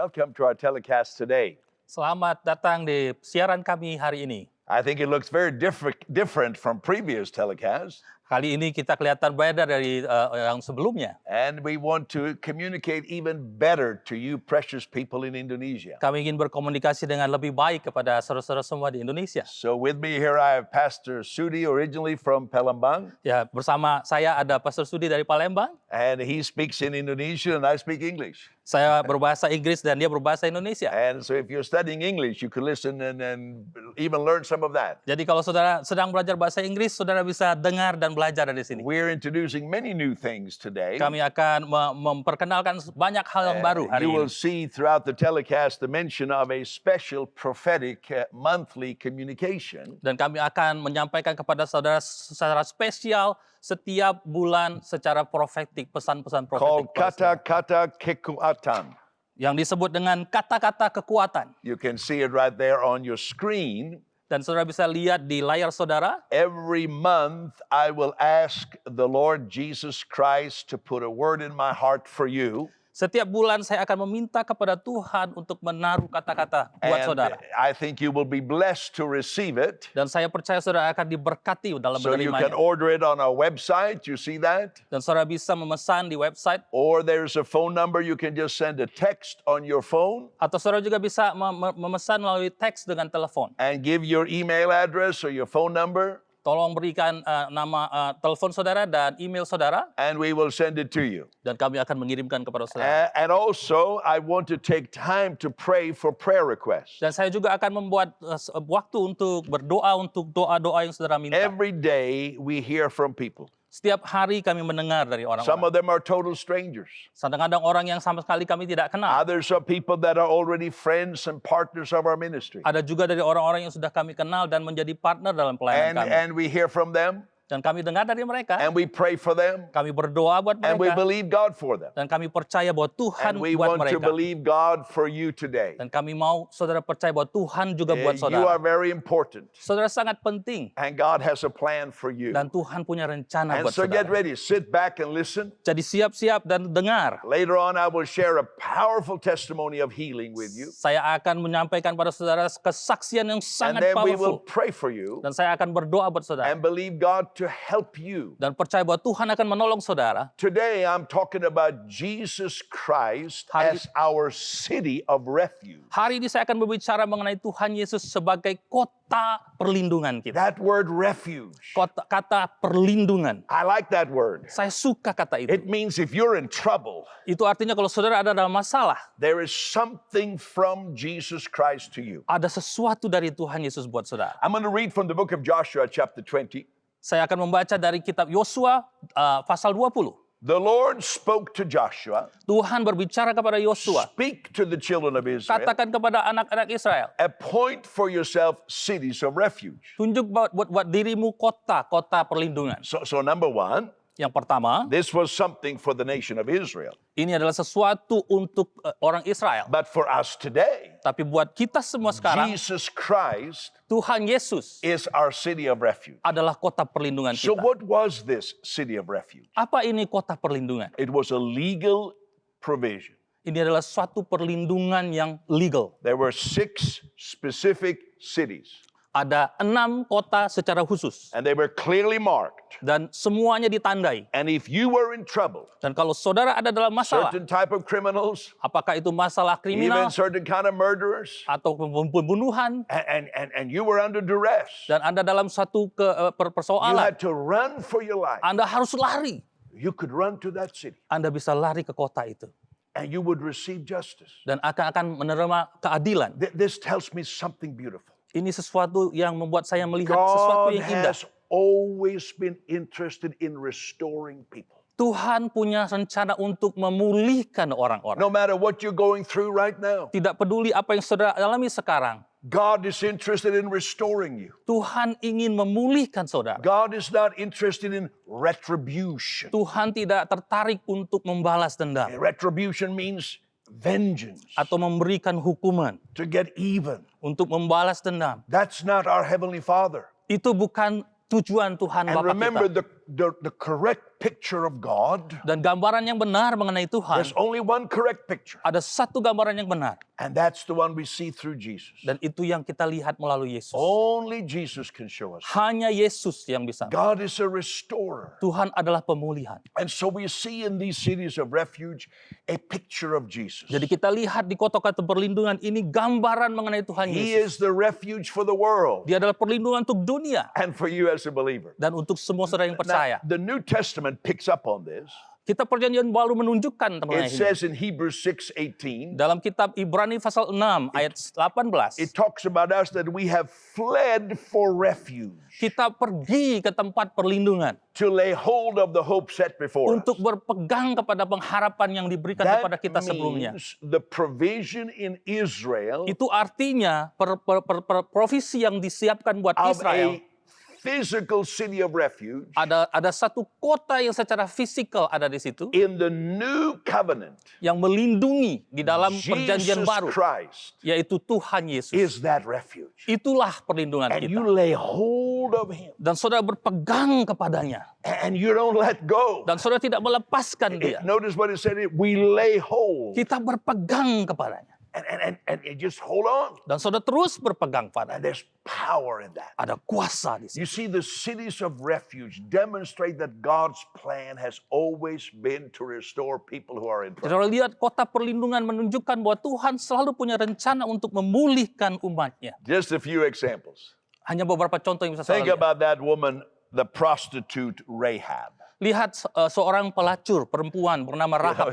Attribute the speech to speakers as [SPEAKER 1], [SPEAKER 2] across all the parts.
[SPEAKER 1] Welcome to our telecast today.
[SPEAKER 2] Selamat datang di siaran kami hari ini.
[SPEAKER 1] I think it looks very different from previous telecasts.
[SPEAKER 2] Kali ini kita kelihatan beda dari yang sebelumnya.
[SPEAKER 1] And we want to communicate even better to you precious people in Indonesia.
[SPEAKER 2] Kami ingin berkomunikasi dengan lebih baik kepada saudara-saudara semua di Indonesia.
[SPEAKER 1] So with me here I have Pastor Sudi, originally from Palembang.
[SPEAKER 2] Ya, bersama saya ada Pastor Sudi dari Palembang.
[SPEAKER 1] And he speaks in Indonesian and I speak English.
[SPEAKER 2] Saya berbahasa Inggris dan dia berbahasa Indonesia.
[SPEAKER 1] And so if you're studying English, you can listen and even learn some of that.
[SPEAKER 2] Jadi kalau saudara sedang belajar bahasa Inggris, saudara bisa dengar dan belajar dari sini.
[SPEAKER 1] We're introducing many new things today.
[SPEAKER 2] Kami akan memperkenalkan banyak hal yang baru hari
[SPEAKER 1] You will
[SPEAKER 2] ini.
[SPEAKER 1] see throughout the telecast the mention of a special prophetic monthly communication.
[SPEAKER 2] Dan kami akan menyampaikan kepada saudara secara spesial setiap bulan secara profetik, pesan-pesan
[SPEAKER 1] Called
[SPEAKER 2] profetik. pada saudara.
[SPEAKER 1] Kata-Kata Kekuatan.
[SPEAKER 2] Yang disebut dengan kata-kata kekuatan.
[SPEAKER 1] You can see it right there on your screen.
[SPEAKER 2] Dan saudara bisa lihat di layar saudara,
[SPEAKER 1] Every month I will ask the Lord Jesus Christ to put a word in my heart for you.
[SPEAKER 2] setiap bulan saya akan meminta kepada Tuhan untuk menaruh kata-kata buat
[SPEAKER 1] And
[SPEAKER 2] saudara.
[SPEAKER 1] I think you will be blessed to receive it.
[SPEAKER 2] Dan saya percaya saudara akan diberkati dalam
[SPEAKER 1] So you can
[SPEAKER 2] menerimanya.
[SPEAKER 1] order it on our website, you see that?
[SPEAKER 2] Dan saudara bisa memesan di website,
[SPEAKER 1] Or there's a phone number, you can just send a text on your phone
[SPEAKER 2] atau saudara juga bisa memesan melalui teks dengan telepon.
[SPEAKER 1] and give your email address or your phone number,
[SPEAKER 2] Tolong berikan nama telepon saudara dan email saudara,
[SPEAKER 1] and we will send it to you.
[SPEAKER 2] dan kami akan mengirimkan kepada saudara.
[SPEAKER 1] And also, I want to take time to pray for prayer requests.
[SPEAKER 2] Dan saya juga akan membuat waktu untuk berdoa untuk doa-doa yang saudara minta.
[SPEAKER 1] Every day we hear from people.
[SPEAKER 2] Setiap hari kami mendengar dari
[SPEAKER 1] Some
[SPEAKER 2] orang-orang.
[SPEAKER 1] of them are total strangers.
[SPEAKER 2] Kadang-kadang orang yang sama sekali kami tidak kenal.
[SPEAKER 1] Others are people that are already friends and partners of our ministry.
[SPEAKER 2] Ada juga dari orang-orang yang sudah kami kenal dan menjadi partner dalam pelayanan kami.
[SPEAKER 1] And we hear from them,
[SPEAKER 2] Dan kami dengar dari mereka.
[SPEAKER 1] and we pray for them,
[SPEAKER 2] Kami berdoa buat
[SPEAKER 1] and we
[SPEAKER 2] mereka.
[SPEAKER 1] believe God for them.
[SPEAKER 2] Dan kami percaya bahwa Tuhan
[SPEAKER 1] And we
[SPEAKER 2] buat
[SPEAKER 1] want to
[SPEAKER 2] mereka.
[SPEAKER 1] believe God for you today.
[SPEAKER 2] Dan kami mau saudara percaya bahwa Tuhan juga buat
[SPEAKER 1] You are
[SPEAKER 2] saudara.
[SPEAKER 1] very important,
[SPEAKER 2] Saudara sangat penting.
[SPEAKER 1] and God has a plan for you.
[SPEAKER 2] Dan Tuhan punya rencana
[SPEAKER 1] And
[SPEAKER 2] buat
[SPEAKER 1] so get
[SPEAKER 2] saudara.
[SPEAKER 1] ready, sit back and listen.
[SPEAKER 2] Jadi siap-siap dan dengar.
[SPEAKER 1] Later on, I will share a powerful testimony of healing with you.
[SPEAKER 2] Saya akan menyampaikan pada saudara kesaksian yang
[SPEAKER 1] And
[SPEAKER 2] sangat
[SPEAKER 1] then we will
[SPEAKER 2] powerful.
[SPEAKER 1] pray for you
[SPEAKER 2] Dan saya akan berdoa buat saudara.
[SPEAKER 1] and believe God to help you.
[SPEAKER 2] Dan percaya bahwa Tuhan akan menolong saudara.
[SPEAKER 1] Today, I'm talking about Jesus Christ
[SPEAKER 2] Hari-
[SPEAKER 1] as our city of refuge.
[SPEAKER 2] Hari ini saya akan berbicara mengenai Tuhan Yesus sebagai kota perlindungan kita.
[SPEAKER 1] That word refuge,
[SPEAKER 2] Kata perlindungan.
[SPEAKER 1] I like that word.
[SPEAKER 2] Saya suka kata itu.
[SPEAKER 1] It means if you're in trouble,
[SPEAKER 2] Itu artinya kalau saudara ada dalam masalah,
[SPEAKER 1] there is something from Jesus Christ to you.
[SPEAKER 2] ada sesuatu dari Tuhan Yesus buat saudara.
[SPEAKER 1] I'm going to read from the book of Joshua, chapter 20.
[SPEAKER 2] Saya akan membaca dari kitab Yosua pasal 20.
[SPEAKER 1] The Lord spoke to Joshua,
[SPEAKER 2] Tuhan berbicara kepada Yosua.
[SPEAKER 1] speak to the children of Israel,
[SPEAKER 2] Katakan kepada anak-anak Israel.
[SPEAKER 1] appoint for yourself cities of refuge.
[SPEAKER 2] Tunjuk buat dirimu kota perlindungan.
[SPEAKER 1] So number one,
[SPEAKER 2] Yang pertama,
[SPEAKER 1] this was something for the nation of Israel.
[SPEAKER 2] ini adalah sesuatu untuk orang Israel.
[SPEAKER 1] But for us today,
[SPEAKER 2] Tapi buat kita semua sekarang,
[SPEAKER 1] Jesus Christ
[SPEAKER 2] Tuhan Yesus
[SPEAKER 1] is our city of refuge.
[SPEAKER 2] adalah kota perlindungan
[SPEAKER 1] So
[SPEAKER 2] kita.
[SPEAKER 1] what was this city of refuge?
[SPEAKER 2] Apa ini kota perlindungan?
[SPEAKER 1] It was a legal provision.
[SPEAKER 2] Ini adalah suatu perlindungan yang legal.
[SPEAKER 1] There were 6 specific cities,
[SPEAKER 2] Ada 6 kota secara khusus.
[SPEAKER 1] and they were clearly marked.
[SPEAKER 2] Dan semuanya ditandai.
[SPEAKER 1] And if you were in trouble,
[SPEAKER 2] Dan kalau saudara ada dalam masalah,
[SPEAKER 1] certain type of criminals,
[SPEAKER 2] apakah itu masalah
[SPEAKER 1] even
[SPEAKER 2] kriminal
[SPEAKER 1] certain kind of murderers,
[SPEAKER 2] atau pembunuhan,
[SPEAKER 1] and you were under duress,
[SPEAKER 2] dan Anda dalam suatu
[SPEAKER 1] you
[SPEAKER 2] persoalan,
[SPEAKER 1] had to run for your life.
[SPEAKER 2] Anda harus lari.
[SPEAKER 1] You could run to that city,
[SPEAKER 2] Anda bisa lari ke kota itu.
[SPEAKER 1] and you would receive justice.
[SPEAKER 2] Dan akan menerima keadilan.
[SPEAKER 1] This tells me something beautiful.
[SPEAKER 2] Ini sesuatu yang membuat saya melihat sesuatu
[SPEAKER 1] God
[SPEAKER 2] yang indah.
[SPEAKER 1] has always been interested in restoring people.
[SPEAKER 2] Tuhan punya rencana untuk memulihkan orang-orang.
[SPEAKER 1] No matter what you're going through right now,
[SPEAKER 2] Tidak peduli apa yang saudara alami sekarang.
[SPEAKER 1] God is interested in restoring you.
[SPEAKER 2] Tuhan ingin memulihkan saudara.
[SPEAKER 1] God is not interested in retribution.
[SPEAKER 2] Tuhan tidak tertarik untuk membalas dendam.
[SPEAKER 1] Retribution means vengeance,
[SPEAKER 2] Atau memberikan hukuman.
[SPEAKER 1] to get even.
[SPEAKER 2] Untuk membalas dendam.
[SPEAKER 1] That's not our Heavenly Father.
[SPEAKER 2] Itu bukan tujuan Tuhan
[SPEAKER 1] And
[SPEAKER 2] Bapa
[SPEAKER 1] remember,
[SPEAKER 2] kita.
[SPEAKER 1] the correct picture of God,
[SPEAKER 2] Dan gambaran yang benar mengenai Tuhan,
[SPEAKER 1] there's only one correct picture,
[SPEAKER 2] ada satu gambaran yang benar.
[SPEAKER 1] and that's the one we see through Jesus.
[SPEAKER 2] Dan itu yang kita lihat melalui Yesus.
[SPEAKER 1] Only Jesus can show us.
[SPEAKER 2] Hanya Yesus yang bisa.
[SPEAKER 1] God is a restorer.
[SPEAKER 2] Tuhan adalah pemulihan.
[SPEAKER 1] And so we see in these cities of refuge a picture of Jesus.
[SPEAKER 2] Jadi kita lihat di kota-kota perlindungan ini gambaran mengenai Tuhan
[SPEAKER 1] He
[SPEAKER 2] Yesus.
[SPEAKER 1] is the refuge for the world
[SPEAKER 2] Dia adalah perlindungan untuk dunia
[SPEAKER 1] and for you as a believer.
[SPEAKER 2] dan untuk semua saudara yang percaya.
[SPEAKER 1] Now, the New Testament picks up on this.
[SPEAKER 2] Kita perjanjian baru menunjukkan teman-teman
[SPEAKER 1] It
[SPEAKER 2] ini.
[SPEAKER 1] says in Hebrews 6:18,
[SPEAKER 2] Dalam kitab Ibrani pasal 6 ayat 18.
[SPEAKER 1] it talks about us that we have fled for refuge
[SPEAKER 2] Kita pergi ke tempat perlindungan
[SPEAKER 1] to lay hold of the hope set before us.
[SPEAKER 2] untuk berpegang kepada pengharapan yang diberikan kepada
[SPEAKER 1] That
[SPEAKER 2] kita sebelumnya.
[SPEAKER 1] means the provision in Israel
[SPEAKER 2] Itu artinya provisi yang disiapkan buat
[SPEAKER 1] of
[SPEAKER 2] Israel.
[SPEAKER 1] a physical city of refuge
[SPEAKER 2] Ada satu kota yang secara fisikal ada di situ
[SPEAKER 1] in the new covenant.
[SPEAKER 2] yang melindungi di dalam perjanjian
[SPEAKER 1] Jesus
[SPEAKER 2] baru,
[SPEAKER 1] Christ
[SPEAKER 2] yaitu Tuhan Yesus.
[SPEAKER 1] is that refuge.
[SPEAKER 2] Itulah perlindungan
[SPEAKER 1] And
[SPEAKER 2] kita.
[SPEAKER 1] you lay hold of him
[SPEAKER 2] Dan saudara berpegang kepadanya.
[SPEAKER 1] and you don't let go.
[SPEAKER 2] Dan saudara tidak melepaskan dia.
[SPEAKER 1] Notice what it said, we lay hold
[SPEAKER 2] Kita berpegang kepadanya.
[SPEAKER 1] and you just hold on.
[SPEAKER 2] Dan saudara terus berpegang
[SPEAKER 1] And
[SPEAKER 2] padanya.
[SPEAKER 1] there's power in that.
[SPEAKER 2] Ada kuasa di situ.
[SPEAKER 1] You see, the cities of refuge demonstrate that God's plan has always been to restore people who are in trouble.
[SPEAKER 2] Saudara lihat kota perlindungan menunjukkan bahwa Tuhan selalu punya rencana untuk memulihkan umatnya.
[SPEAKER 1] Just a few examples.
[SPEAKER 2] Hanya beberapa contoh yang bisa
[SPEAKER 1] Think
[SPEAKER 2] saya lihat.
[SPEAKER 1] about that woman, the prostitute Rahab.
[SPEAKER 2] Lihat seorang pelacur perempuan bernama
[SPEAKER 1] You know,
[SPEAKER 2] Rahab.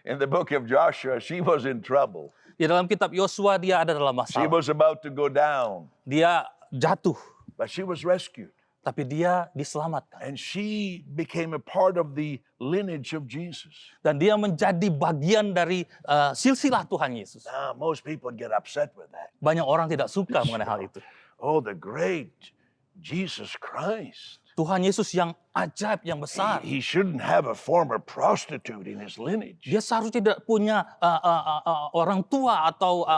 [SPEAKER 1] in the book of Joshua, she was in trouble.
[SPEAKER 2] Di dalam kitab Yosua dia ada dalam
[SPEAKER 1] She
[SPEAKER 2] masalah.
[SPEAKER 1] was about to go down,
[SPEAKER 2] Dia jatuh,
[SPEAKER 1] but she was rescued.
[SPEAKER 2] tapi dia diselamatkan.
[SPEAKER 1] And she became a part of the lineage of Jesus.
[SPEAKER 2] Dan dia menjadi bagian dari silsilah Tuhan Yesus.
[SPEAKER 1] Now, most people get upset with that.
[SPEAKER 2] Banyak orang tidak suka mengenai hal itu.
[SPEAKER 1] Oh, the great Jesus Christ.
[SPEAKER 2] Tuhan Yesus yang ajaib, yang besar.
[SPEAKER 1] He shouldn't have a former prostitute in his lineage.
[SPEAKER 2] Dia seharusnya tidak punya orang tua atau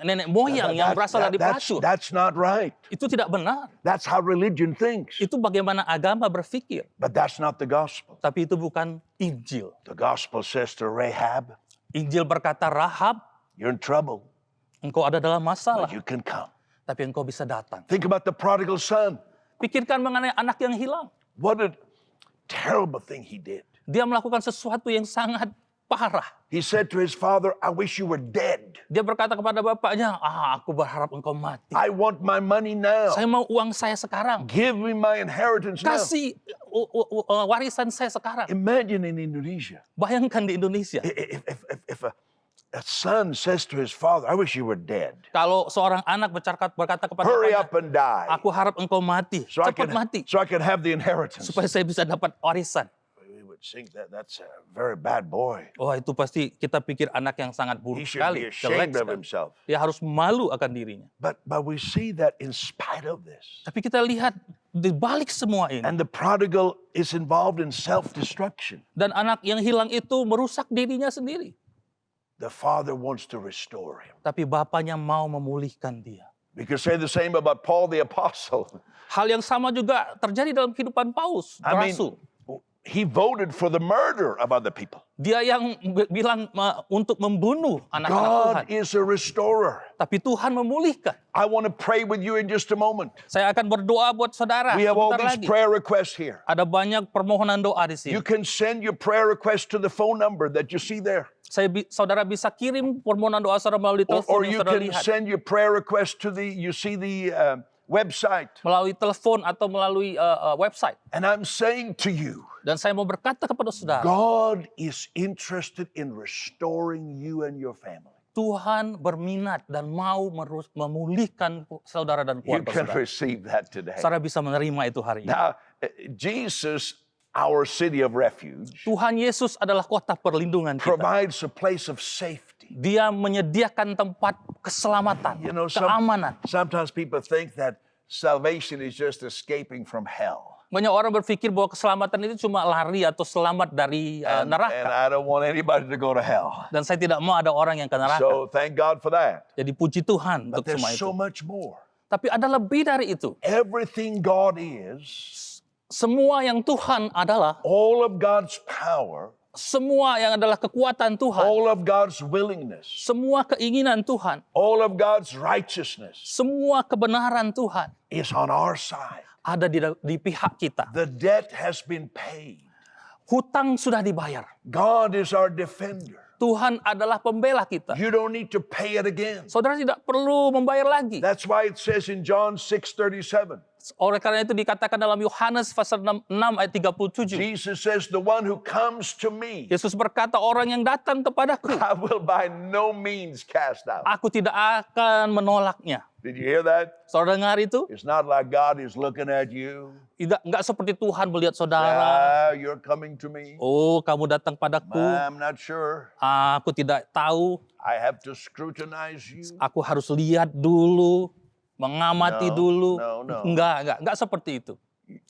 [SPEAKER 2] nenek moyang yang berasal dari pelacur.
[SPEAKER 1] That's not right.
[SPEAKER 2] Itu tidak benar.
[SPEAKER 1] That's how religion thinks.
[SPEAKER 2] Itu bagaimana agama berpikir.
[SPEAKER 1] But that's not the gospel.
[SPEAKER 2] Tapi itu bukan Injil.
[SPEAKER 1] The gospel says to Rahab,
[SPEAKER 2] Injil berkata, Rahab,
[SPEAKER 1] you're in trouble,
[SPEAKER 2] engkau ada dalam masalah,
[SPEAKER 1] but you can come.
[SPEAKER 2] tapi engkau bisa datang.
[SPEAKER 1] Think about the prodigal son.
[SPEAKER 2] Pikirkan mengenai anak yang hilang.
[SPEAKER 1] What a terrible thing he did.
[SPEAKER 2] Dia melakukan sesuatu yang sangat parah.
[SPEAKER 1] He said to his father, I wish you were dead.
[SPEAKER 2] Dia berkata kepada bapaknya, aku berharap engkau mati.
[SPEAKER 1] I want my money now.
[SPEAKER 2] Saya mau uang saya sekarang.
[SPEAKER 1] Give me my inheritance now.
[SPEAKER 2] Kasih warisan saya sekarang.
[SPEAKER 1] Imagine in Indonesia,
[SPEAKER 2] Bayangkan di Indonesia.
[SPEAKER 1] if a son says to his father, I wish you were dead.
[SPEAKER 2] Kalau seorang anak berkata kepada
[SPEAKER 1] Hurry
[SPEAKER 2] bapaknya,
[SPEAKER 1] up and die.
[SPEAKER 2] aku harap engkau mati. Cepat mati.
[SPEAKER 1] So I can have the inheritance.
[SPEAKER 2] Supaya saya bisa dapat warisan.
[SPEAKER 1] We would think that's a very bad boy.
[SPEAKER 2] Oh, itu pasti kita pikir anak yang sangat
[SPEAKER 1] He
[SPEAKER 2] buruk
[SPEAKER 1] should
[SPEAKER 2] sekali.
[SPEAKER 1] be
[SPEAKER 2] Jelek
[SPEAKER 1] ashamed of
[SPEAKER 2] sekali.
[SPEAKER 1] himself.
[SPEAKER 2] Dia harus malu akan dirinya.
[SPEAKER 1] But we see that in spite of this.
[SPEAKER 2] Tapi kita lihat di balik semua ini.
[SPEAKER 1] And the prodigal is involved in self-destruction.
[SPEAKER 2] Dan anak yang hilang itu merusak dirinya sendiri.
[SPEAKER 1] The father wants to restore him.
[SPEAKER 2] Tapi bapaknya mau memulihkan dia.
[SPEAKER 1] We could say the same about Paul the apostle.
[SPEAKER 2] Hal yang sama juga terjadi dalam kehidupan Paulus,
[SPEAKER 1] I mean,
[SPEAKER 2] rasul.
[SPEAKER 1] he voted for the murder of other people.
[SPEAKER 2] Dia yang bilang untuk membunuh anak-anak Tuhan.
[SPEAKER 1] God is a restorer.
[SPEAKER 2] Tapi Tuhan memulihkan.
[SPEAKER 1] I want to pray with you in just a moment.
[SPEAKER 2] Saya akan berdoa buat saudara
[SPEAKER 1] We have all
[SPEAKER 2] sebentar lagi.
[SPEAKER 1] these prayer requests here.
[SPEAKER 2] Ada banyak permohonan doa di sini.
[SPEAKER 1] You can send your prayer request to the phone number that you see there.
[SPEAKER 2] Saudara bisa kirim permohonan doa saudara melalui
[SPEAKER 1] Or
[SPEAKER 2] telepon yang
[SPEAKER 1] you
[SPEAKER 2] saudara
[SPEAKER 1] can
[SPEAKER 2] lihat.
[SPEAKER 1] send your prayer request to the website.
[SPEAKER 2] Melalui telepon atau melalui website.
[SPEAKER 1] And I'm saying to you,
[SPEAKER 2] Dan saya mau berkata kepada saudara,
[SPEAKER 1] God is interested in restoring you and your family.
[SPEAKER 2] Tuhan berminat dan mau memulihkan saudara dan
[SPEAKER 1] You
[SPEAKER 2] keluarga
[SPEAKER 1] can
[SPEAKER 2] saudara.
[SPEAKER 1] receive that today.
[SPEAKER 2] Saudara bisa menerima itu hari ini.
[SPEAKER 1] Now, Jesus, our city of refuge,
[SPEAKER 2] Tuhan Yesus adalah kota perlindungan kita.
[SPEAKER 1] provides a place of safety.
[SPEAKER 2] Dia menyediakan tempat keselamatan,
[SPEAKER 1] You know,
[SPEAKER 2] keamanan.
[SPEAKER 1] sometimes people think that salvation is just escaping from hell.
[SPEAKER 2] Banyak orang berpikir bahwa keselamatan itu cuma lari atau selamat dari
[SPEAKER 1] And
[SPEAKER 2] neraka.
[SPEAKER 1] I don't want anybody to go to hell.
[SPEAKER 2] Dan saya tidak mau ada orang yang ke neraka.
[SPEAKER 1] So thank God for that.
[SPEAKER 2] Jadi puji Tuhan
[SPEAKER 1] But
[SPEAKER 2] untuk semua
[SPEAKER 1] there's
[SPEAKER 2] itu.
[SPEAKER 1] so much more.
[SPEAKER 2] Tapi ada lebih dari itu.
[SPEAKER 1] Everything God is
[SPEAKER 2] Semua yang Tuhan adalah,
[SPEAKER 1] all of God's power,
[SPEAKER 2] semua yang adalah kekuatan Tuhan,
[SPEAKER 1] all of God's willingness,
[SPEAKER 2] semua keinginan Tuhan,
[SPEAKER 1] all of God's righteousness
[SPEAKER 2] semua kebenaran Tuhan
[SPEAKER 1] is on our side.
[SPEAKER 2] ada di pihak kita.
[SPEAKER 1] The debt has been paid.
[SPEAKER 2] Hutang sudah dibayar.
[SPEAKER 1] God is our defender.
[SPEAKER 2] Tuhan adalah pembela kita.
[SPEAKER 1] You don't need to pay it again.
[SPEAKER 2] Saudara tidak perlu membayar lagi.
[SPEAKER 1] That's why it says in John 6:37,
[SPEAKER 2] Oleh karena itu dikatakan dalam Yohanes pasal 6 ayat 37.
[SPEAKER 1] Jesus says, the one who comes to me,
[SPEAKER 2] Yesus berkata, orang yang datang kepadaku,
[SPEAKER 1] I will by no means cast out.
[SPEAKER 2] aku tidak akan menolaknya.
[SPEAKER 1] Did you hear that?
[SPEAKER 2] Saudara dengar itu?
[SPEAKER 1] It's not like God is looking at you.
[SPEAKER 2] Enggak seperti Tuhan melihat saudara.
[SPEAKER 1] Ah, you're coming to me.
[SPEAKER 2] Oh, kamu datang padaku.
[SPEAKER 1] I'm not sure.
[SPEAKER 2] Aku tidak tahu.
[SPEAKER 1] I have to scrutinize you.
[SPEAKER 2] Aku harus lihat dulu, mengamati
[SPEAKER 1] No,
[SPEAKER 2] dulu.
[SPEAKER 1] no.
[SPEAKER 2] Enggak seperti itu.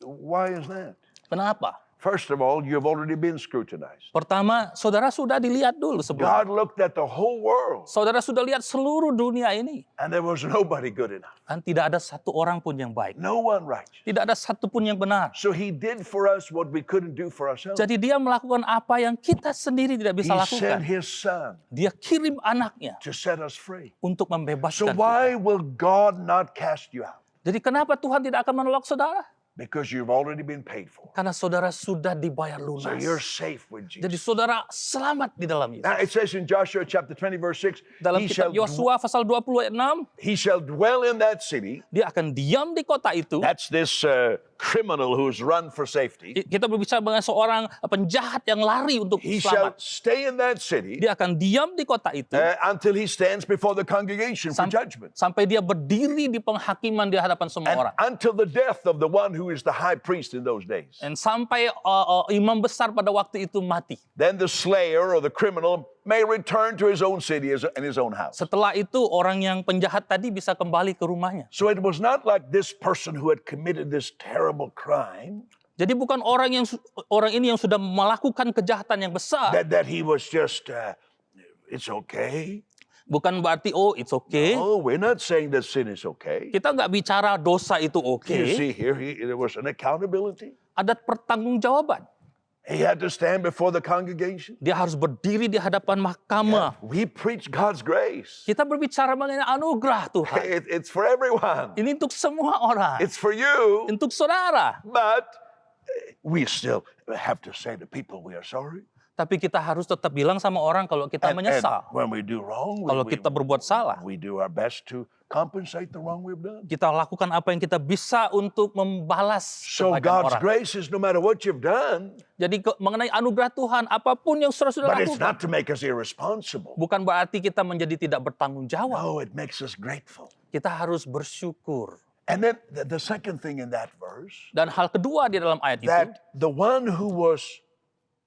[SPEAKER 1] Why is that?
[SPEAKER 2] Kenapa?
[SPEAKER 1] First of all, you've already been scrutinized.
[SPEAKER 2] Pertama, saudara sudah dilihat dulu sebelumnya.
[SPEAKER 1] God looked at the whole world,
[SPEAKER 2] Saudara sudah lihat seluruh dunia ini.
[SPEAKER 1] and there was nobody good enough.
[SPEAKER 2] Dan tidak ada satu orang pun yang baik.
[SPEAKER 1] No one righteous.
[SPEAKER 2] Tidak ada satu pun yang benar.
[SPEAKER 1] So he did for us what we couldn't do for ourselves.
[SPEAKER 2] Jadi dia melakukan apa yang kita sendiri tidak
[SPEAKER 1] He
[SPEAKER 2] bisa
[SPEAKER 1] sent
[SPEAKER 2] lakukan.
[SPEAKER 1] his son
[SPEAKER 2] Dia kirim anaknya
[SPEAKER 1] to set us free.
[SPEAKER 2] untuk
[SPEAKER 1] So
[SPEAKER 2] membebaskan kita.
[SPEAKER 1] why will God not cast you out?
[SPEAKER 2] Jadi kenapa Tuhan tidak akan menolak saudara?
[SPEAKER 1] Because you've already been paid for.
[SPEAKER 2] Karena saudara sudah dibayar
[SPEAKER 1] So
[SPEAKER 2] lunas.
[SPEAKER 1] you're safe with
[SPEAKER 2] Jadi
[SPEAKER 1] Jesus.
[SPEAKER 2] saudara selamat di dalam
[SPEAKER 1] Now
[SPEAKER 2] Yesus.
[SPEAKER 1] it says in Joshua chapter 20 verse 6,
[SPEAKER 2] Dalam
[SPEAKER 1] he
[SPEAKER 2] kitab Yosua pasal 20 ayat 6,
[SPEAKER 1] he shall dwell in that city.
[SPEAKER 2] dia akan diam di kota itu.
[SPEAKER 1] That's this criminal who's run for safety.
[SPEAKER 2] Kita berbicara mengenai seorang penjahat yang lari untuk
[SPEAKER 1] He shall
[SPEAKER 2] selamat.
[SPEAKER 1] stay in that city
[SPEAKER 2] Dia akan diam di kota itu
[SPEAKER 1] until he stands before the congregation for judgment.
[SPEAKER 2] sampai dia berdiri di penghakiman di hadapan semua
[SPEAKER 1] And
[SPEAKER 2] orang.
[SPEAKER 1] until the death of the one who is the high priest in those days.
[SPEAKER 2] Dan sampai imam besar pada waktu itu mati.
[SPEAKER 1] Then the slayer or the criminal may return to his own city and his own house.
[SPEAKER 2] Setelah itu orang yang penjahat tadi bisa kembali ke rumahnya.
[SPEAKER 1] So it was not like this person who had committed this terrible crime
[SPEAKER 2] Jadi bukan orang ini yang sudah melakukan kejahatan yang besar.
[SPEAKER 1] that he was just, it's okay.
[SPEAKER 2] Bukan berarti it's okay.
[SPEAKER 1] Oh, we're not saying that sin is okay.
[SPEAKER 2] Kita nggak bicara dosa itu
[SPEAKER 1] You
[SPEAKER 2] oke.
[SPEAKER 1] see here, there was an accountability.
[SPEAKER 2] Ada pertanggungjawaban.
[SPEAKER 1] He had to stand before the congregation.
[SPEAKER 2] Dia harus berdiri di hadapan mahkamah.
[SPEAKER 1] We preach God's grace.
[SPEAKER 2] Kita berbicara mengenai anugerah Tuhan.
[SPEAKER 1] It's for everyone.
[SPEAKER 2] Ini untuk semua orang.
[SPEAKER 1] It's for you.
[SPEAKER 2] Untuk saudara.
[SPEAKER 1] But we still have to say to people we are sorry.
[SPEAKER 2] Tapi kita harus tetap bilang sama orang kalau kita
[SPEAKER 1] And
[SPEAKER 2] menyesal.
[SPEAKER 1] when we do wrong,
[SPEAKER 2] Kalau kita berbuat salah.
[SPEAKER 1] we do our best to compensate the wrong we've done.
[SPEAKER 2] Kita lakukan apa yang kita bisa untuk membalas
[SPEAKER 1] So
[SPEAKER 2] kebaikan
[SPEAKER 1] God's
[SPEAKER 2] orang.
[SPEAKER 1] grace is no matter what you've done,
[SPEAKER 2] Jadi mengenai anugerah Tuhan, apapun yang sudah
[SPEAKER 1] but it's
[SPEAKER 2] lakukan.
[SPEAKER 1] not to make us irresponsible.
[SPEAKER 2] Bukan berarti kita menjadi tidak bertanggung jawab.
[SPEAKER 1] No, it makes us grateful.
[SPEAKER 2] Kita harus bersyukur.
[SPEAKER 1] And then the second thing in that verse,
[SPEAKER 2] Dan hal kedua di dalam ayat itu,
[SPEAKER 1] that the one who was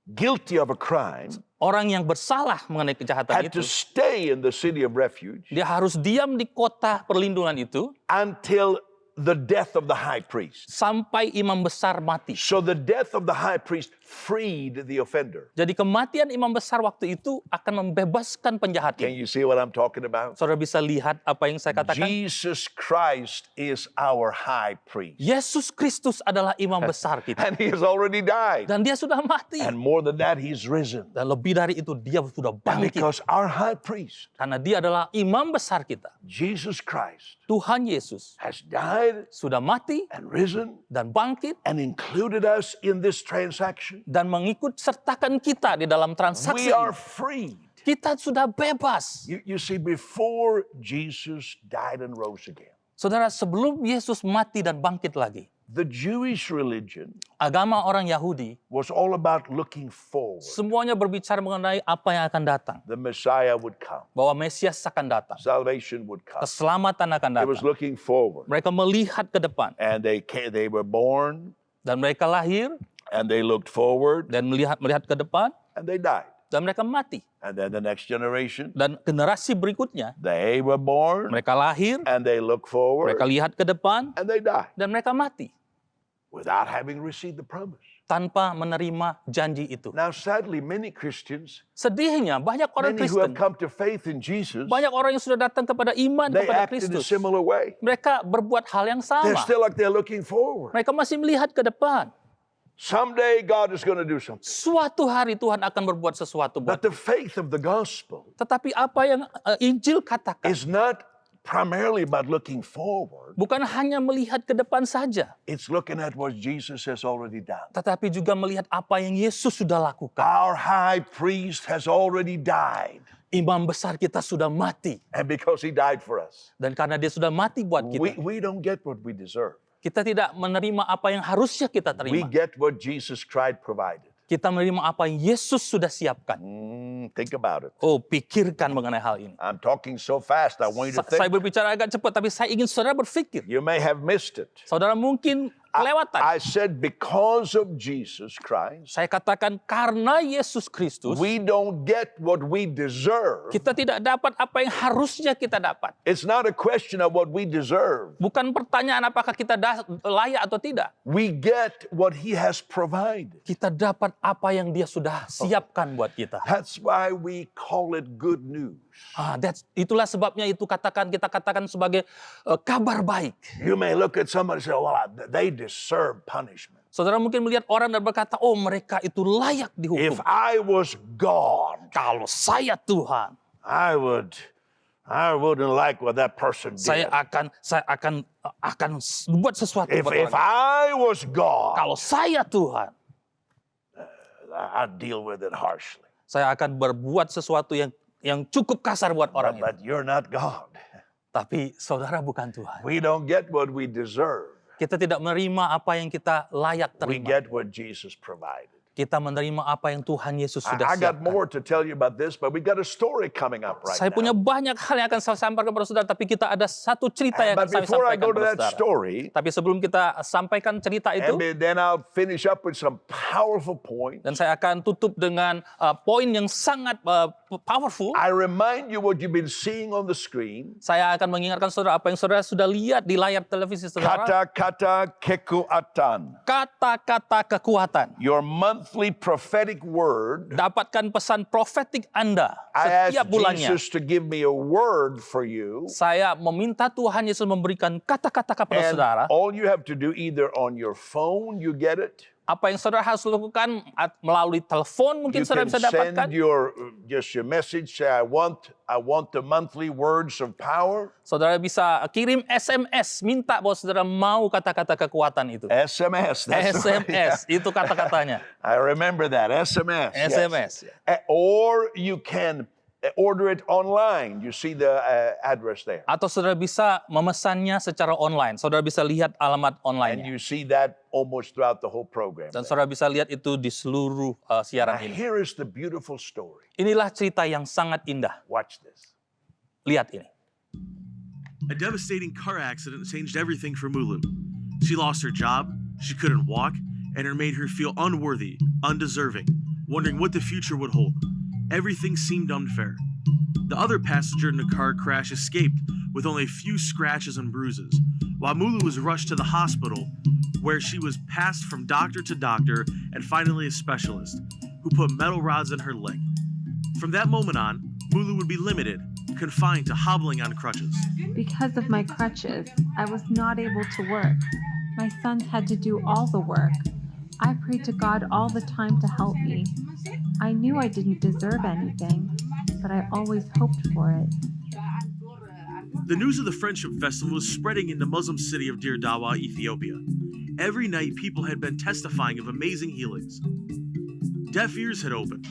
[SPEAKER 1] guilty of a crime
[SPEAKER 2] orang yang bersalah mengenai kejahatan
[SPEAKER 1] had
[SPEAKER 2] itu,
[SPEAKER 1] to stay in the city of refuge
[SPEAKER 2] dia harus diam di kota perlindungan itu
[SPEAKER 1] until the death of the high priest.
[SPEAKER 2] sampai imam besar mati.
[SPEAKER 1] So the death of the high priest freed the offender.
[SPEAKER 2] Jadi kematian imam besar waktu itu akan membebaskan penjahat
[SPEAKER 1] Can
[SPEAKER 2] ini.
[SPEAKER 1] you see what I'm talking about?
[SPEAKER 2] Saudara bisa lihat apa yang saya katakan?
[SPEAKER 1] Jesus Christ is our high priest.
[SPEAKER 2] Yesus Kristus adalah imam besar kita.
[SPEAKER 1] And he has already died.
[SPEAKER 2] Dan dia sudah mati.
[SPEAKER 1] And more than that, he's risen.
[SPEAKER 2] Dan lebih dari itu dia sudah
[SPEAKER 1] And
[SPEAKER 2] bangkit.
[SPEAKER 1] because our high priest,
[SPEAKER 2] Karena dia adalah imam besar kita.
[SPEAKER 1] Jesus Christ,
[SPEAKER 2] Tuhan Yesus
[SPEAKER 1] has died
[SPEAKER 2] sudah mati
[SPEAKER 1] and risen
[SPEAKER 2] dan bangkit
[SPEAKER 1] and included us in this transaction,
[SPEAKER 2] dan mengikut sertakan kita di dalam transaksi
[SPEAKER 1] we are
[SPEAKER 2] ini.
[SPEAKER 1] freed.
[SPEAKER 2] Kita sudah bebas.
[SPEAKER 1] You see, before Jesus died and rose again,
[SPEAKER 2] Saudara, sebelum Yesus mati dan bangkit lagi,
[SPEAKER 1] the Jewish religion
[SPEAKER 2] agama orang Yahudi
[SPEAKER 1] was all about looking forward.
[SPEAKER 2] semuanya berbicara mengenai apa yang akan datang.
[SPEAKER 1] The Messiah would come.
[SPEAKER 2] Bahwa Mesias akan datang.
[SPEAKER 1] Salvation would come.
[SPEAKER 2] Keselamatan akan
[SPEAKER 1] It was
[SPEAKER 2] datang.
[SPEAKER 1] looking forward.
[SPEAKER 2] Mereka melihat ke depan.
[SPEAKER 1] And they were born,
[SPEAKER 2] Dan mereka lahir
[SPEAKER 1] and they looked forward,
[SPEAKER 2] dan melihat ke depan.
[SPEAKER 1] and they died.
[SPEAKER 2] Dan mereka mati.
[SPEAKER 1] And then the next generation,
[SPEAKER 2] Dan generasi berikutnya,
[SPEAKER 1] they were born,
[SPEAKER 2] mereka lahir,
[SPEAKER 1] and they looked forward,
[SPEAKER 2] mereka lihat ke depan,
[SPEAKER 1] and they died
[SPEAKER 2] dan mereka mati.
[SPEAKER 1] without having received the promise.
[SPEAKER 2] Tanpa menerima janji itu.
[SPEAKER 1] Now, sadly, many Christians,
[SPEAKER 2] Sedihnya, banyak orang
[SPEAKER 1] many who have
[SPEAKER 2] Kristen,
[SPEAKER 1] come to faith in Jesus,
[SPEAKER 2] banyak orang yang sudah datang kepada iman
[SPEAKER 1] they
[SPEAKER 2] kepada
[SPEAKER 1] act in a
[SPEAKER 2] Kristus.
[SPEAKER 1] similar way.
[SPEAKER 2] Mereka berbuat hal yang
[SPEAKER 1] They're
[SPEAKER 2] sama.
[SPEAKER 1] still like they're looking forward.
[SPEAKER 2] Mereka masih melihat ke depan.
[SPEAKER 1] Someday God is going to do something.
[SPEAKER 2] Suatu hari Tuhan akan berbuat sesuatu buat.
[SPEAKER 1] But the faith of the gospel
[SPEAKER 2] Tetapi apa yang Injil katakan
[SPEAKER 1] is not primarily about looking forward.
[SPEAKER 2] bukan hanya melihat ke depan saja,
[SPEAKER 1] It's looking at what Jesus has already done.
[SPEAKER 2] tetapi juga melihat apa yang Yesus sudah lakukan.
[SPEAKER 1] Our high priest has already died.
[SPEAKER 2] Imam besar kita sudah mati.
[SPEAKER 1] And because he died for us,
[SPEAKER 2] Dan karena dia sudah mati buat kita,
[SPEAKER 1] we don't get what we deserve.
[SPEAKER 2] kita tidak menerima apa yang harusnya kita
[SPEAKER 1] We
[SPEAKER 2] terima.
[SPEAKER 1] get what Jesus Christ provided.
[SPEAKER 2] Kita menerima apa yang Yesus sudah siapkan.
[SPEAKER 1] Think about it.
[SPEAKER 2] Oh, pikirkan mengenai hal ini.
[SPEAKER 1] I'm talking so fast, I want you to
[SPEAKER 2] Saya
[SPEAKER 1] think.
[SPEAKER 2] berbicara agak cepat, tapi saya ingin saudara berpikir.
[SPEAKER 1] You may have missed it.
[SPEAKER 2] Saudara mungkin kelewatan.
[SPEAKER 1] I said because of Jesus Christ,
[SPEAKER 2] Saya katakan karena Yesus Kristus,
[SPEAKER 1] we don't get what we deserve.
[SPEAKER 2] kita tidak dapat apa yang harusnya kita dapat.
[SPEAKER 1] It's not a question of what we deserve.
[SPEAKER 2] Bukan pertanyaan apakah kita layak atau tidak.
[SPEAKER 1] We get what he has provided.
[SPEAKER 2] Kita dapat apa yang dia sudah siapkan buat kita.
[SPEAKER 1] That's why we call it good news.
[SPEAKER 2] Itulah sebabnya kita katakan sebagai kabar baik.
[SPEAKER 1] You may look at somebody and say, well, they deserve punishment.
[SPEAKER 2] Saudara mungkin melihat orang dan berkata, oh mereka itu layak
[SPEAKER 1] If
[SPEAKER 2] dihukum.
[SPEAKER 1] I was God,
[SPEAKER 2] Kalau saya Tuhan,
[SPEAKER 1] I wouldn't like what that person did.
[SPEAKER 2] saya akan buat sesuatu
[SPEAKER 1] If
[SPEAKER 2] buat orang.
[SPEAKER 1] I was God,
[SPEAKER 2] Kalau saya Tuhan,
[SPEAKER 1] I'd deal with it harshly.
[SPEAKER 2] saya akan berbuat sesuatu yang cukup kasar buat orang itu.
[SPEAKER 1] But you're not God.
[SPEAKER 2] Tapi saudara bukan Tuhan.
[SPEAKER 1] We don't get what we deserve.
[SPEAKER 2] Kita tidak menerima apa yang kita layak
[SPEAKER 1] We
[SPEAKER 2] terima.
[SPEAKER 1] get what Jesus provided.
[SPEAKER 2] Kita menerima apa yang Tuhan Yesus sudah
[SPEAKER 1] I got
[SPEAKER 2] siapkan.
[SPEAKER 1] more to tell you about this, but we got a story coming up right
[SPEAKER 2] Saya punya
[SPEAKER 1] now.
[SPEAKER 2] banyak hal yang akan saya sampaikan kepada saudara, tapi kita ada satu cerita yang akan
[SPEAKER 1] But
[SPEAKER 2] saya
[SPEAKER 1] before I
[SPEAKER 2] sampaikan
[SPEAKER 1] go to
[SPEAKER 2] kepada
[SPEAKER 1] that
[SPEAKER 2] saudara.
[SPEAKER 1] story,
[SPEAKER 2] Tapi sebelum kita sampaikan cerita itu,
[SPEAKER 1] and then I'll finish up with some powerful points.
[SPEAKER 2] dan saya akan tutup dengan poin yang sangat powerful.
[SPEAKER 1] I remind you what you've been seeing on the screen.
[SPEAKER 2] Saya akan mengingatkan saudara apa yang saudara sudah lihat di layar televisi saudara.
[SPEAKER 1] Kata-kata kekuatan.
[SPEAKER 2] Kata-kata kekuatan.
[SPEAKER 1] Your monthly prophetic word.
[SPEAKER 2] Dapatkan pesan profetik Anda
[SPEAKER 1] I
[SPEAKER 2] setiap
[SPEAKER 1] asked
[SPEAKER 2] bulannya.
[SPEAKER 1] Jesus to give me a word for you.
[SPEAKER 2] Saya meminta Tuhan Yesus memberikan kata-kata kepada
[SPEAKER 1] And
[SPEAKER 2] saudara.
[SPEAKER 1] all you have to do, either on your phone, you get it.
[SPEAKER 2] Apa yang saudara harus lakukan melalui telepon mungkin
[SPEAKER 1] You
[SPEAKER 2] saudara
[SPEAKER 1] can
[SPEAKER 2] bisa dapatkan.
[SPEAKER 1] send your message. Say, I want the monthly words of power.
[SPEAKER 2] Saudara bisa kirim SMS, minta bahwa saudara mau kata-kata kekuatan itu.
[SPEAKER 1] SMS. That's right.
[SPEAKER 2] SMS, itu kata-katanya.
[SPEAKER 1] I remember that. SMS. yes.
[SPEAKER 2] SMS.
[SPEAKER 1] Or you can order it online. You see the address there.
[SPEAKER 2] Atau saudara bisa memesannya secara online. Saudara bisa lihat alamat
[SPEAKER 1] And
[SPEAKER 2] online-nya.
[SPEAKER 1] you see that almost throughout the whole program.
[SPEAKER 2] Dan saudara bisa lihat itu di seluruh siaran
[SPEAKER 1] Now,
[SPEAKER 2] ini.
[SPEAKER 1] here is the beautiful story.
[SPEAKER 2] Inilah cerita yang sangat indah.
[SPEAKER 1] Watch this.
[SPEAKER 2] Lihat ini.
[SPEAKER 3] A devastating car accident changed everything for Mulu. She lost her job, she couldn't walk, and it made her feel unworthy, undeserving, wondering what the future would hold. Everything seemed unfair. The other passenger in the car crash escaped with only a few scratches and bruises, while Mulu was rushed to the hospital, where she was passed from doctor to doctor and finally a specialist, who put metal rods in her leg. From that moment on, Mulu would be limited, confined to hobbling on crutches.
[SPEAKER 4] Because of my crutches, I was not able to work. My sons had to do all the work. I prayed to God all the time to help me. I knew I didn't deserve anything, but I always hoped for it.
[SPEAKER 3] The news of the Friendship Festival was spreading in the Muslim city of Dir Dawa, Ethiopia. Every night, people had been testifying of amazing healings. Deaf ears had opened.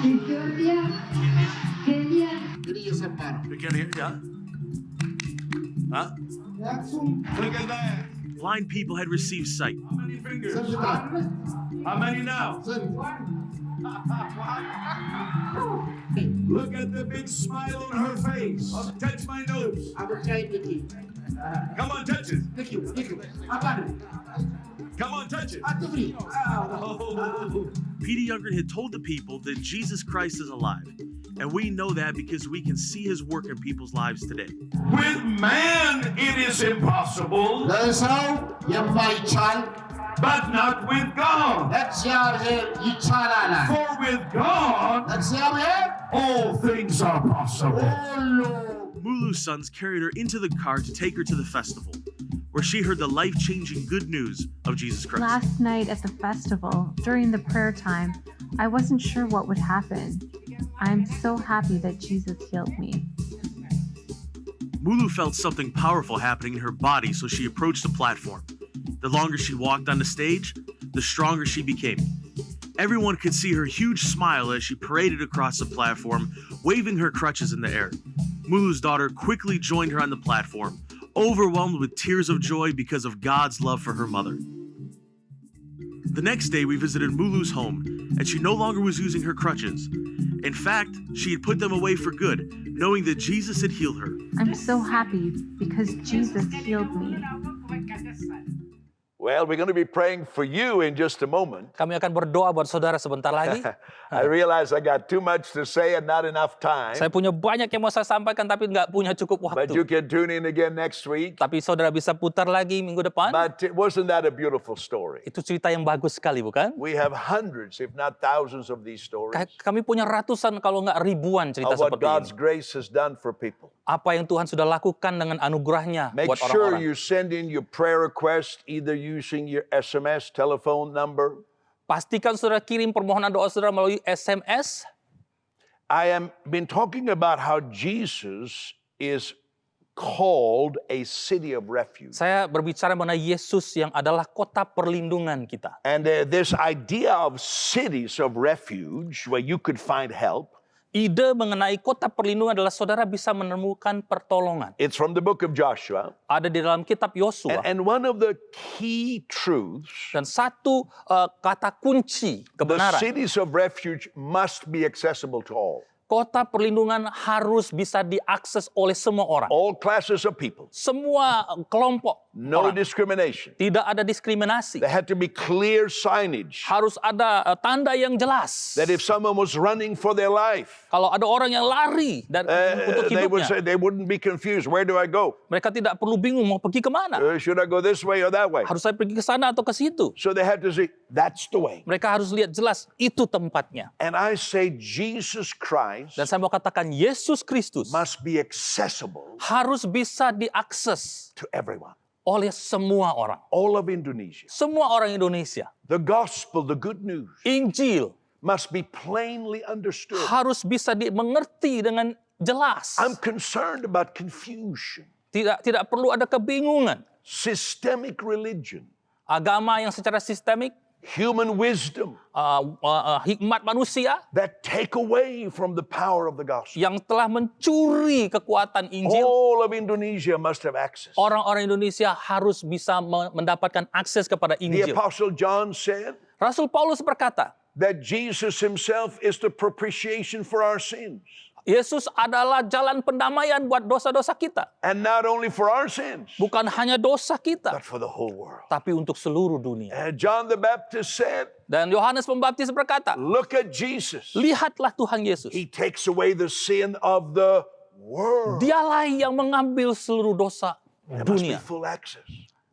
[SPEAKER 5] Ethiopia, Kenya,
[SPEAKER 3] Blind people had received sight.
[SPEAKER 6] How many now? Look at the big smile on her face. Touch my nose.
[SPEAKER 5] I will try Nikki.
[SPEAKER 6] Come on, touch it.
[SPEAKER 5] Nikki. I got it.
[SPEAKER 6] Come on, touch it.
[SPEAKER 5] Activity.
[SPEAKER 3] Peter Youngren had told the people that Jesus Christ is alive. And we know that because we can see his work in people's lives today.
[SPEAKER 6] With man, it is impossible,
[SPEAKER 5] Let's hope you might try.
[SPEAKER 6] but not with God.
[SPEAKER 5] Let's yell here, you try.
[SPEAKER 6] For with God,
[SPEAKER 5] Let's yell here.
[SPEAKER 6] all things are possible.
[SPEAKER 5] Oh, Lord.
[SPEAKER 3] Mulu's sons carried her into the car to take her to the festival, where she heard the life-changing good news of Jesus Christ.
[SPEAKER 4] Last night at the festival, during the prayer time, I wasn't sure what would happen. I'm so happy that Jesus healed me.
[SPEAKER 3] Mulu felt something powerful happening in her body, so she approached the platform. The longer she walked on the stage, the stronger she became. Everyone could see her huge smile as she paraded across the platform, waving her crutches in the air. Mulu's daughter quickly joined her on the platform, overwhelmed with tears of joy because of God's love for her mother. The next day, we visited Mulu's home, and she no longer was using her crutches. In fact, she had put them away for good, knowing that Jesus had healed her.
[SPEAKER 4] I'm so happy because Jesus healed me.
[SPEAKER 1] Well, we're going to be praying for you in just a moment.
[SPEAKER 2] Kami akan berdoa buat saudara sebentar lagi.
[SPEAKER 1] I realize I got too much to say and not enough time.
[SPEAKER 2] Saya punya banyak yang mau saya sampaikan tapi nggak punya cukup
[SPEAKER 1] But you
[SPEAKER 2] waktu.
[SPEAKER 1] can tune in again next week.
[SPEAKER 2] Tapi saudara bisa putar lagi minggu depan.
[SPEAKER 1] But wasn't that a beautiful story?
[SPEAKER 2] Itu cerita yang bagus sekali, bukan?
[SPEAKER 1] We have hundreds, if not thousands, of these stories
[SPEAKER 2] Kami punya ratusan kalau nggak ribuan cerita
[SPEAKER 1] of what
[SPEAKER 2] seperti
[SPEAKER 1] God's
[SPEAKER 2] ini.
[SPEAKER 1] grace has done for people.
[SPEAKER 2] Apa yang Tuhan sudah lakukan dengan anugerahnya
[SPEAKER 1] Make
[SPEAKER 2] buat
[SPEAKER 1] sure
[SPEAKER 2] orang-orang.
[SPEAKER 1] you send in your prayer request either using your SMS telephone number.
[SPEAKER 2] Pastikan saudara kirim permohonan doa saudara melalui SMS.
[SPEAKER 1] I am been talking about how Jesus is called a city of refuge.
[SPEAKER 2] Saya berbicara mengenai Yesus yang adalah kota perlindungan kita.
[SPEAKER 1] And this idea of cities of refuge where you could find help,
[SPEAKER 2] Ide mengenai kota perlindungan adalah saudara bisa menemukan pertolongan.
[SPEAKER 1] it's from the book of Joshua.
[SPEAKER 2] Ada di dalam kitab Yosua.
[SPEAKER 1] And one of the key truths,
[SPEAKER 2] Dan satu kata kunci
[SPEAKER 1] the
[SPEAKER 2] kebenaran.
[SPEAKER 1] cities of refuge must be accessible to all.
[SPEAKER 2] Kota perlindungan harus bisa diakses oleh semua orang.
[SPEAKER 1] All classes of people.
[SPEAKER 2] Semua kelompok
[SPEAKER 1] No
[SPEAKER 2] orang.
[SPEAKER 1] discrimination.
[SPEAKER 2] Tidak ada diskriminasi.
[SPEAKER 1] There had to be clear signage
[SPEAKER 2] Harus ada tanda yang jelas.
[SPEAKER 1] that if someone was running for their life,
[SPEAKER 2] Kalau ada orang yang lari untuk
[SPEAKER 1] they would
[SPEAKER 2] hidupnya,
[SPEAKER 1] say they wouldn't be confused. Where do I go?
[SPEAKER 2] mereka tidak perlu bingung mau pergi kemana.
[SPEAKER 1] Should I go this way or that way?
[SPEAKER 2] Harus saya pergi ke sana atau ke situ.
[SPEAKER 1] So they had to say, that's the way.
[SPEAKER 2] Mereka harus lihat jelas itu tempatnya.
[SPEAKER 1] And I say Jesus Christ
[SPEAKER 2] Dan saya mau katakan Yesus Kristus
[SPEAKER 1] must be accessible
[SPEAKER 2] harus bisa diakses
[SPEAKER 1] to everyone.
[SPEAKER 2] oleh semua orang.
[SPEAKER 1] All of Indonesia.
[SPEAKER 2] Semua orang Indonesia.
[SPEAKER 1] The gospel, the good news,
[SPEAKER 2] Injil
[SPEAKER 1] must be plainly understood.
[SPEAKER 2] harus bisa dimengerti dengan jelas.
[SPEAKER 1] I'm concerned about confusion,
[SPEAKER 2] Tidak perlu ada kebingungan.
[SPEAKER 1] systemic religion,
[SPEAKER 2] Agama yang secara sistemik,
[SPEAKER 1] human wisdom
[SPEAKER 2] hikmat manusia
[SPEAKER 1] that take away from the power of the gospel.
[SPEAKER 2] yang telah mencuri kekuatan Injil.
[SPEAKER 1] All of Indonesia must have access.
[SPEAKER 2] Orang-orang Indonesia harus bisa mendapatkan akses kepada
[SPEAKER 1] The
[SPEAKER 2] Injil.
[SPEAKER 1] Apostle John said
[SPEAKER 2] Rasul Paulus berkata,
[SPEAKER 1] that Jesus himself is the propitiation for our sins.
[SPEAKER 2] Yesus adalah jalan pendamaian buat dosa-dosa kita.
[SPEAKER 1] And not only for our sins,
[SPEAKER 2] Bukan hanya dosa kita,
[SPEAKER 1] but for the whole world.
[SPEAKER 2] tapi untuk seluruh dunia.
[SPEAKER 1] And John the Baptist said,
[SPEAKER 2] Dan Yohanes Pembaptis berkata,
[SPEAKER 1] look at Jesus.
[SPEAKER 2] lihatlah Tuhan Yesus.
[SPEAKER 1] He takes away the sin of the world.
[SPEAKER 2] Dialah yang mengambil seluruh dosa
[SPEAKER 1] There must be
[SPEAKER 2] dunia.
[SPEAKER 1] full access.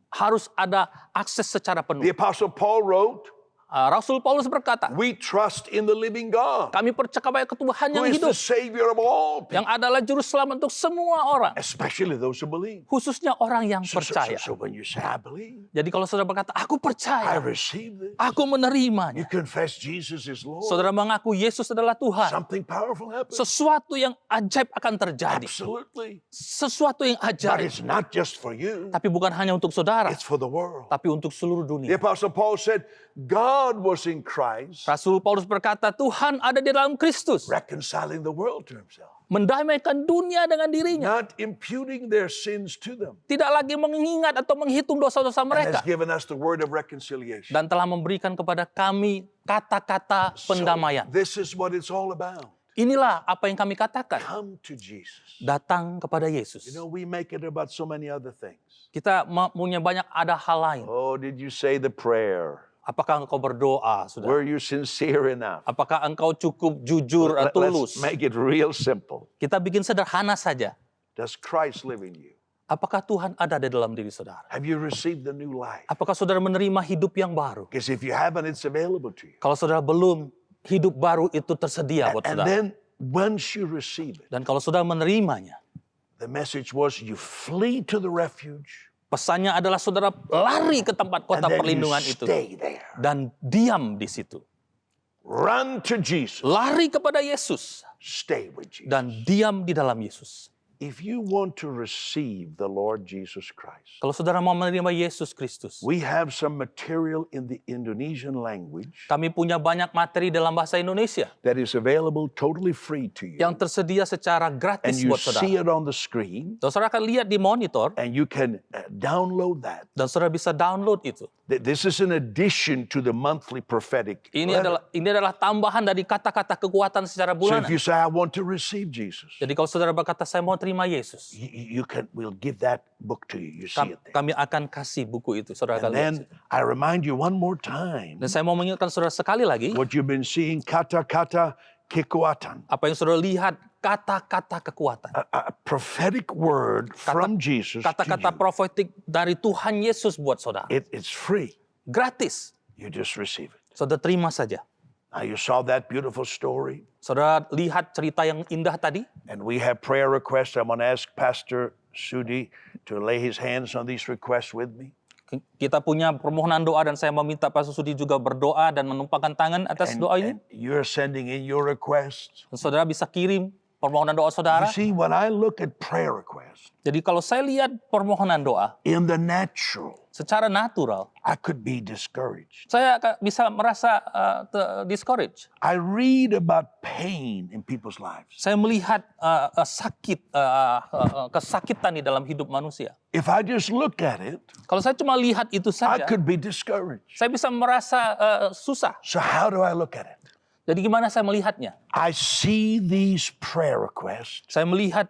[SPEAKER 2] Harus ada akses secara
[SPEAKER 1] The
[SPEAKER 2] penuh.
[SPEAKER 1] Apostle Paul wrote,
[SPEAKER 2] Rasul Paulus berkata,
[SPEAKER 1] we trust in the living God,
[SPEAKER 2] kami percaya kepada Tuhan
[SPEAKER 1] who
[SPEAKER 2] yang
[SPEAKER 1] is the
[SPEAKER 2] hidup,
[SPEAKER 1] Savior of all people,
[SPEAKER 2] yang adalah juru selamat untuk semua orang,
[SPEAKER 1] especially those who believe.
[SPEAKER 2] khususnya orang yang percaya.
[SPEAKER 1] So when you say, I believe,
[SPEAKER 2] Jadi kalau saudara berkata, aku
[SPEAKER 1] I
[SPEAKER 2] percaya,
[SPEAKER 1] receive this,
[SPEAKER 2] aku
[SPEAKER 1] you
[SPEAKER 2] menerimanya.
[SPEAKER 1] confess Jesus is Lord,
[SPEAKER 2] Saudara mengaku Yesus adalah Tuhan.
[SPEAKER 1] something powerful happens.
[SPEAKER 2] Sesuatu yang ajaib akan terjadi.
[SPEAKER 1] Absolutely.
[SPEAKER 2] Sesuatu yang
[SPEAKER 1] But
[SPEAKER 2] ajaib.
[SPEAKER 1] it's not just for you,
[SPEAKER 2] Tapi bukan hanya untuk saudara,
[SPEAKER 1] it's for the world.
[SPEAKER 2] tapi untuk seluruh
[SPEAKER 1] The
[SPEAKER 2] dunia.
[SPEAKER 1] Apostle Paul said, God was in Christ,
[SPEAKER 2] Rasul Paulus berkata, Tuhan ada di dalam Kristus.
[SPEAKER 1] reconciling the world to himself,
[SPEAKER 2] Mendamaikan dunia dengan dirinya.
[SPEAKER 1] not imputing their sins to them,
[SPEAKER 2] Tidak lagi mengingat atau menghitung dosa-dosa
[SPEAKER 1] and
[SPEAKER 2] mereka.
[SPEAKER 1] has given us the word of reconciliation.
[SPEAKER 2] Dan telah memberikan kepada kami kata-kata pendamaian.
[SPEAKER 1] This is what it's all about.
[SPEAKER 2] Inilah apa yang kami katakan.
[SPEAKER 1] Come to Jesus.
[SPEAKER 2] Datang kepada Yesus.
[SPEAKER 1] You know, we make it about so many other things.
[SPEAKER 2] Kita punya banyak ada hal lain.
[SPEAKER 1] Oh, did you say the prayer?
[SPEAKER 2] Apakah engkau berdoa, saudara?
[SPEAKER 1] Were you sincere enough?
[SPEAKER 2] Apakah engkau cukup jujur, tulus?
[SPEAKER 1] Let's make it real simple.
[SPEAKER 2] Kita bikin sederhana saja.
[SPEAKER 1] Does Christ live in you?
[SPEAKER 2] Apakah Tuhan ada di dalam diri saudara?
[SPEAKER 1] Have you received the new life?
[SPEAKER 2] Apakah saudara menerima hidup yang baru?
[SPEAKER 1] Because if you haven't, it's available to you.
[SPEAKER 2] Kalau saudara belum, hidup baru itu tersedia buat
[SPEAKER 1] And
[SPEAKER 2] saudara.
[SPEAKER 1] then once you receive it,
[SPEAKER 2] Dan kalau saudara menerimanya,
[SPEAKER 1] The message was you flee to the refuge
[SPEAKER 2] Pesannya adalah saudara lari ke tempat
[SPEAKER 1] and
[SPEAKER 2] kota
[SPEAKER 1] then you
[SPEAKER 2] perlindungan itu
[SPEAKER 1] stay there.
[SPEAKER 2] dan diam di situ.
[SPEAKER 1] Run to Jesus.
[SPEAKER 2] Lari kepada Yesus
[SPEAKER 1] Stay with Jesus.
[SPEAKER 2] dan diam di dalam Yesus.
[SPEAKER 1] If you want to receive the Lord Jesus Christ,
[SPEAKER 2] Kalau saudara mau menerima Yesus Kristus,
[SPEAKER 1] we have some material in the Indonesian language
[SPEAKER 2] kami punya banyak materi dalam bahasa Indonesia
[SPEAKER 1] that is available totally free to you.
[SPEAKER 2] yang tersedia secara
[SPEAKER 1] And
[SPEAKER 2] gratis
[SPEAKER 1] you
[SPEAKER 2] buat saudara.
[SPEAKER 1] see it on the screen,
[SPEAKER 2] Dan saudara akan lihat di monitor
[SPEAKER 1] and you can download that.
[SPEAKER 2] dan saudara bisa download itu.
[SPEAKER 1] This is in addition to the monthly prophetic.
[SPEAKER 2] Ini
[SPEAKER 1] letter.
[SPEAKER 2] adalah tambahan dari kata-kata kekuatan secara
[SPEAKER 1] So if
[SPEAKER 2] bulanan.
[SPEAKER 1] you say, I want to receive Jesus,
[SPEAKER 2] Jadi kalau saudara berkata saya mau terima Yesus,
[SPEAKER 1] we'll give that book to you. You see it there.
[SPEAKER 2] kami akan kasih buku itu, saudara akan
[SPEAKER 1] And
[SPEAKER 2] lihat.
[SPEAKER 1] then I remind you one more time
[SPEAKER 2] Dan saya mau mengingatkan saudara sekali lagi,
[SPEAKER 1] what you've been seeing, kata-kata kekuatan.
[SPEAKER 2] apa yang saudara lihat, kata-kata kekuatan.
[SPEAKER 1] A prophetic word from Jesus to
[SPEAKER 2] Kata-kata
[SPEAKER 1] you.
[SPEAKER 2] profetik dari Tuhan Yesus buat saudara.
[SPEAKER 1] It's free.
[SPEAKER 2] Gratis.
[SPEAKER 1] You just receive it.
[SPEAKER 2] Saudara terima saja.
[SPEAKER 1] Now you saw that beautiful story,
[SPEAKER 2] Saudara lihat cerita yang indah tadi.
[SPEAKER 1] and we have prayer requests. I'm going to ask Pastor Sudi to lay his hands on these requests with me.
[SPEAKER 2] Kita punya permohonan doa dan saya meminta Pastor Sudi juga berdoa dan menumpangkan tangan atas doa ini.
[SPEAKER 1] And you're sending in your requests.
[SPEAKER 2] Dan saudara bisa kirim permohonan doa
[SPEAKER 1] You
[SPEAKER 2] saudara.
[SPEAKER 1] see, when I look at prayer requests,
[SPEAKER 2] Jadi kalau saya lihat permohonan doa
[SPEAKER 1] in the natural,
[SPEAKER 2] secara natural,
[SPEAKER 1] I could be discouraged.
[SPEAKER 2] saya bisa merasa discouraged.
[SPEAKER 1] I read about pain in people's lives.
[SPEAKER 2] Saya melihat sakit, kesakitan di dalam hidup manusia.
[SPEAKER 1] If I just look at it,
[SPEAKER 2] Kalau saya cuma lihat itu
[SPEAKER 1] I
[SPEAKER 2] saja,
[SPEAKER 1] could be discouraged.
[SPEAKER 2] saya bisa merasa susah.
[SPEAKER 1] So how do I look at it?
[SPEAKER 2] Jadi gimana saya melihatnya?
[SPEAKER 1] I see these prayer requests
[SPEAKER 2] Saya melihat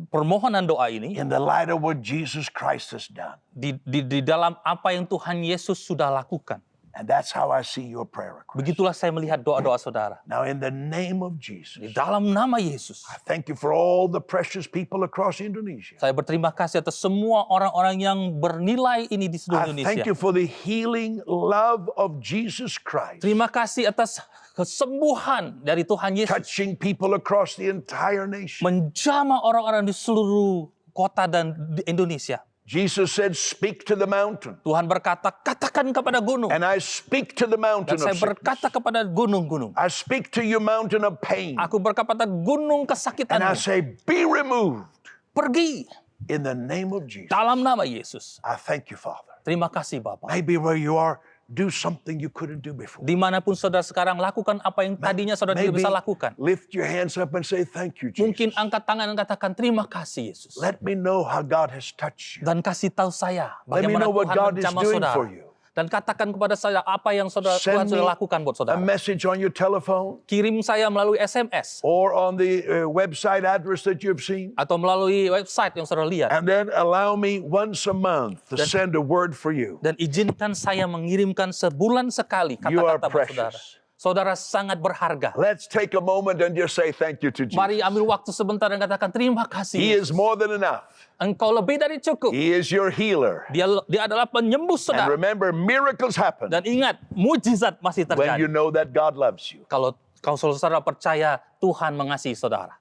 [SPEAKER 2] permohonan doa ini
[SPEAKER 1] in the light of what Jesus Christ has done.
[SPEAKER 2] di dalam apa yang Tuhan Yesus sudah lakukan.
[SPEAKER 1] And that's how I see your prayer request.
[SPEAKER 2] Begitulah saya melihat doa-doa saudara.
[SPEAKER 1] Now, in the name of
[SPEAKER 2] Di
[SPEAKER 1] Jesus,
[SPEAKER 2] dalam nama Yesus,
[SPEAKER 1] I thank you for all the precious people across Indonesia.
[SPEAKER 2] saya berterima kasih atas semua orang-orang yang bernilai ini di seluruh
[SPEAKER 1] I
[SPEAKER 2] Indonesia.
[SPEAKER 1] thank you for the healing love of Jesus Christ,
[SPEAKER 2] Terima kasih atas kesembuhan dari Tuhan Yesus.
[SPEAKER 1] touching people across the entire nation.
[SPEAKER 2] Menjamah orang-orang di seluruh kota dan di Indonesia.
[SPEAKER 1] Jesus said, speak to the mountain.
[SPEAKER 2] Tuhan berkata, katakan kepada gunung.
[SPEAKER 1] And I speak to the
[SPEAKER 2] Dan
[SPEAKER 1] mountain
[SPEAKER 2] saya
[SPEAKER 1] of
[SPEAKER 2] berkata
[SPEAKER 1] sickness.
[SPEAKER 2] kepada gunung-gunung.
[SPEAKER 1] I speak to you, mountain of pain.
[SPEAKER 2] Aku berkata gunung
[SPEAKER 1] And I
[SPEAKER 2] kesakitanmu.
[SPEAKER 1] say, be removed
[SPEAKER 2] Pergi
[SPEAKER 1] in the name of Jesus.
[SPEAKER 2] dalam nama Yesus.
[SPEAKER 1] I thank you, Father.
[SPEAKER 2] Terima kasih Bapak.
[SPEAKER 1] Maybe where you are, do something you couldn't do before.
[SPEAKER 2] Dimanapun saudara sekarang, lakukan apa yang tadinya saudara tidak
[SPEAKER 1] Maybe
[SPEAKER 2] bisa lakukan.
[SPEAKER 1] lift your hands up and say, thank you, Jesus.
[SPEAKER 2] Mungkin angkat tangan dan katakan terima kasih Yesus.
[SPEAKER 1] Let me know how God has touched you.
[SPEAKER 2] Dan kasih tahu saya
[SPEAKER 1] Let me
[SPEAKER 2] bagaimana
[SPEAKER 1] know what
[SPEAKER 2] Tuhan
[SPEAKER 1] God is
[SPEAKER 2] menjamah
[SPEAKER 1] doing
[SPEAKER 2] saudara.
[SPEAKER 1] for you.
[SPEAKER 2] Dan katakan kepada saya apa yang Tuhan
[SPEAKER 1] Send me
[SPEAKER 2] sudah lakukan buat
[SPEAKER 1] a
[SPEAKER 2] saudara.
[SPEAKER 1] message on your telephone
[SPEAKER 2] Kirim saya melalui SMS
[SPEAKER 1] or on the website address that you've seen.
[SPEAKER 2] atau melalui website yang saudara lihat.
[SPEAKER 1] And then allow me once a month to send a word for you.
[SPEAKER 2] Dan izinkan saya mengirimkan sebulan sekali
[SPEAKER 1] You are
[SPEAKER 2] kata-kata buat saudara.
[SPEAKER 1] precious.
[SPEAKER 2] Saudara sangat berharga.
[SPEAKER 1] Let's take a moment and just say thank you to Jesus.
[SPEAKER 2] Mari ambil waktu sebentar dan katakan terima kasih
[SPEAKER 1] He is
[SPEAKER 2] Yesus.
[SPEAKER 1] more than enough.
[SPEAKER 2] Engkau lebih dari cukup.
[SPEAKER 1] He is your healer.
[SPEAKER 2] Dia adalah penyembuh
[SPEAKER 1] And
[SPEAKER 2] saudara.
[SPEAKER 1] remember, miracles happen
[SPEAKER 2] Dan ingat, mujizat masih
[SPEAKER 1] when
[SPEAKER 2] terjadi.
[SPEAKER 1] you know that God loves you.
[SPEAKER 2] Kalau saudara percaya Tuhan mengasihi saudara.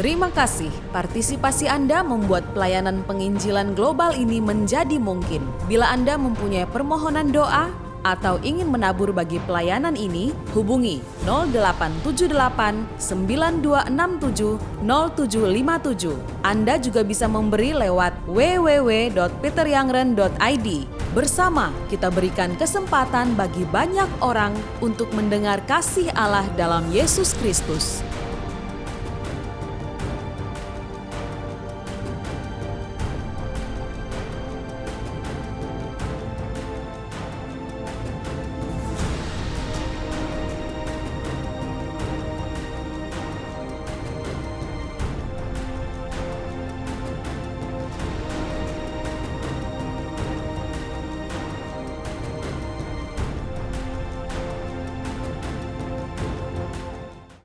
[SPEAKER 7] Terima kasih, partisipasi Anda membuat pelayanan penginjilan global ini menjadi mungkin. Bila Anda mempunyai permohonan doa atau ingin menabur bagi pelayanan ini, hubungi 0878 9267 0757. Anda juga bisa memberi lewat www.peteryangren.id. Bersama kita berikan kesempatan bagi banyak orang untuk mendengar kasih Allah dalam Yesus Kristus.